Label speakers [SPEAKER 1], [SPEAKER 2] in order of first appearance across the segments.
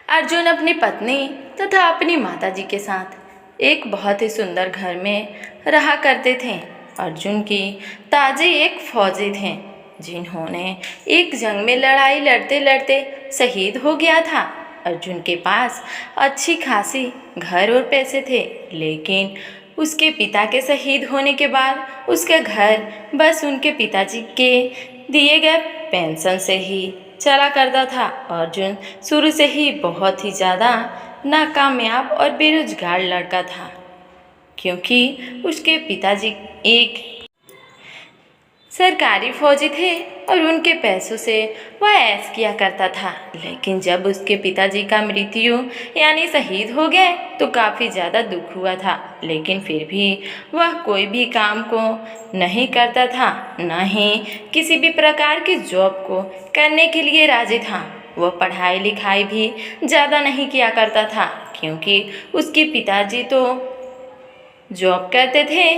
[SPEAKER 1] अर्जुन अपनी पत्नी तथा अपनी माताजी के साथ एक बहुत ही सुंदर घर में रहा करते थे। अर्जुन की ताजी एक फौजी थे जिन्होंने एक जंग में लड़ाई लड़ते लड़ते शहीद हो गया था। अर्जुन के पास अच्छी खासी घर और पैसे थे, लेकिन उसके पिता के शहीद होने के बाद उसका घर बस उनके पिताजी के दिए गए पेंशन से ही चला करता था। अर्जुन शुरू से ही बहुत ही ज़्यादा नाकामयाब और बेरोजगार लड़का था, क्योंकि उसके पिताजी एक सरकारी फौजी थे और उनके पैसों से वह ऐश किया करता था। लेकिन जब उसके पिताजी का मृत्यु यानी शहीद हो गए तो काफ़ी ज़्यादा दुख हुआ था, लेकिन फिर भी वह कोई भी काम को नहीं करता था, न ही किसी भी प्रकार की जॉब को करने के लिए राजी था। वह पढ़ाई लिखाई भी ज़्यादा नहीं किया करता था, क्योंकि उसके पिताजी तो जॉब करते थे,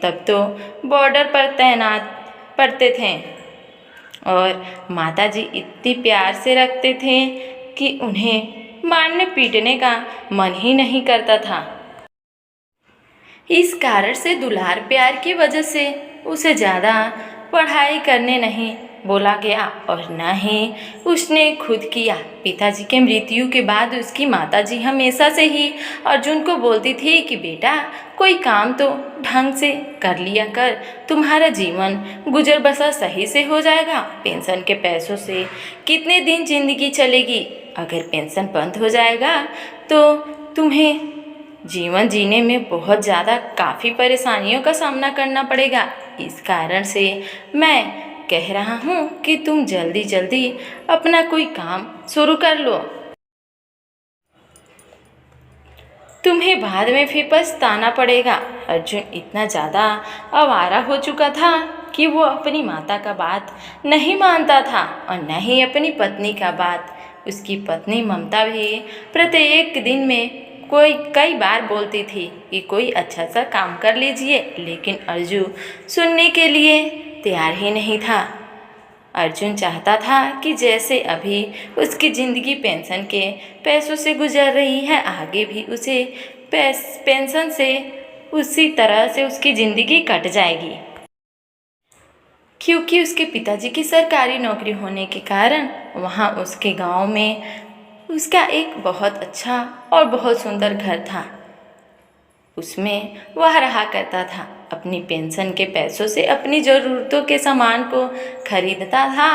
[SPEAKER 1] तब तो बॉर्डर पर तैनात पढ़ते थे और माताजी इतनी प्यार से रखते थे कि उन्हें मारने पीटने का मन ही नहीं करता था। इस कारण से दुलार प्यार की वजह से उसे ज़्यादा पढ़ाई करने नहीं बोला गया और न ही उसने खुद किया। पिताजी के मृत्यु के बाद उसकी माताजी हमेशा से ही अर्जुन को बोलती थी कि बेटा कोई काम तो ढंग से कर लिया कर, तुम्हारा जीवन गुजर बसर सही से हो जाएगा। पेंशन के पैसों से कितने दिन जिंदगी चलेगी, अगर पेंशन बंद हो जाएगा तो तुम्हें जीवन जीने में बहुत ज़्यादा काफ़ी परेशानियों का सामना करना पड़ेगा। इस कारण से मैं कह रहा हूँ कि तुम जल्दी जल्दी अपना कोई काम शुरू कर लो, तुम्हें बाद में फिर पछताना पड़ेगा। अर्जुन इतना ज़्यादा आवारा हो चुका था कि वो अपनी माता का बात नहीं मानता था और न ही अपनी पत्नी का बात। उसकी पत्नी ममता भी प्रत्येक दिन में कई बार बोलती थी कि कोई अच्छा सा काम कर लीजिए, लेकिन अर्जुन सुनने के लिए तैयार ही नहीं था। अर्जुन चाहता था कि जैसे अभी उसकी ज़िंदगी पेंशन के पैसों से गुजर रही है, आगे भी उसे पेंशन से उसी तरह से उसकी ज़िंदगी कट जाएगी, क्योंकि उसके पिताजी की सरकारी नौकरी होने के कारण वहाँ उसके गांव में उसका एक बहुत अच्छा और बहुत सुंदर घर था। उसमें वह रहा करता था, अपनी पेंशन के पैसों से अपनी ज़रूरतों के सामान को खरीदता था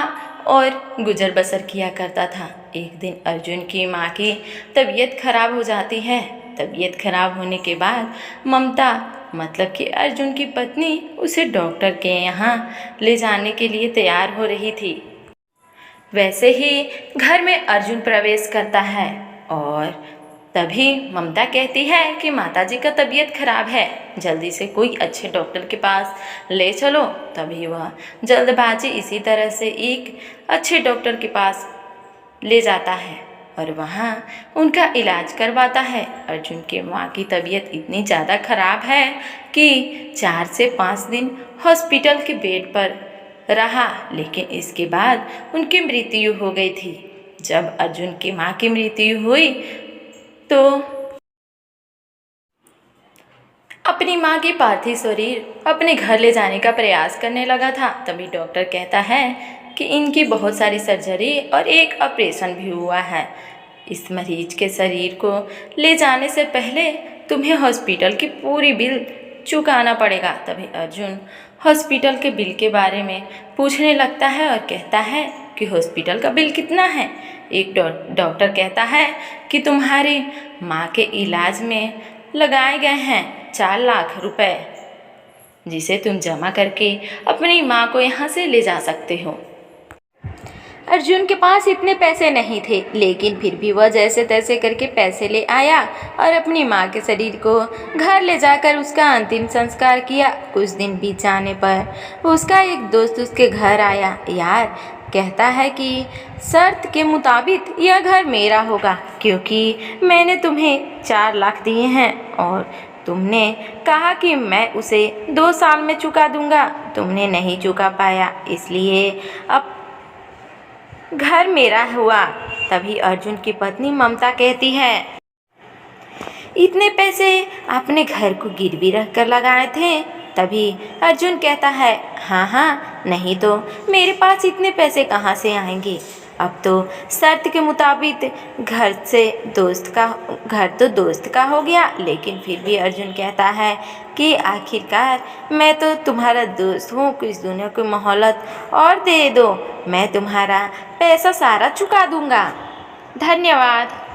[SPEAKER 1] और गुजर बसर किया करता था। एक दिन अर्जुन की माँ की तबीयत खराब हो जाती है। तबीयत खराब होने के बाद ममता मतलब कि अर्जुन की पत्नी उसे डॉक्टर के यहाँ ले जाने के लिए तैयार हो रही थी। वैसे ही घर में अर्जुन प्रवेश करता है और तभी ममता कहती है कि माताजी का तबीयत खराब है, जल्दी से कोई अच्छे डॉक्टर के पास ले चलो। तभी वह जल्दबाजी इसी तरह से एक अच्छे डॉक्टर के पास ले जाता है और वहाँ उनका इलाज करवाता है। अर्जुन के माँ की तबीयत इतनी ज़्यादा खराब है कि 4 से 5 दिन हॉस्पिटल के बेड पर रहा, लेकिन इसके बाद उनकी मृत्यु हो गई थी। जब अर्जुन की माँ की मृत्यु हुई तो अपनी माँ की पार्थिव शरीर अपने घर ले जाने का प्रयास करने लगा था। तभी डॉक्टर कहता है कि इनकी बहुत सारी सर्जरी और एक ऑपरेशन भी हुआ है। इस मरीज के शरीर को ले जाने से पहले तुम्हें हॉस्पिटल की पूरी बिल चुकाना पड़ेगा। तभी अर्जुन हॉस्पिटल के बिल के बारे में पूछने लगता है और कहता है कि हॉस्पिटल का बिल कितना है। एक डॉक्टर कहता है कि तुम्हारी माँ के इलाज में लगाए गए हैं 4 लाख रुपए, जिसे तुम जमा करके अपनी माँ को यहाँ से ले जा सकते हो। अर्जुन के पास इतने पैसे नहीं थे, लेकिन फिर भी वह जैसे तैसे करके पैसे ले आया और अपनी माँ के शरीर को घर ले जाकर उसका अंतिम संस्कार किया। कुछ दिन बीत जाने पर उसका एक दोस्त उसके घर आया। यार, कहता है कि शर्त के मुताबिक यह घर मेरा होगा, क्योंकि मैंने तुम्हें 4 लाख दिए हैं और तुमने कहा कि मैं उसे 2 साल में चुका दूंगा। तुमने नहीं चुका पाया, इसलिए अब घर मेरा हुआ। तभी अर्जुन की पत्नी ममता कहती है, इतने पैसे आपने घर को गिरवी रख कर लगाए थे? तभी अर्जुन कहता है, हाँ हाँ, नहीं तो मेरे पास इतने पैसे कहाँ से आएंगे। अब तो शर्त के मुताबिक घर तो दोस्त का हो गया। लेकिन फिर भी अर्जुन कहता है कि आखिरकार मैं तो तुम्हारा दोस्त हूँ, कुछ दुनिया को मोहलत और दे दो, मैं तुम्हारा पैसा सारा चुका दूँगा। धन्यवाद।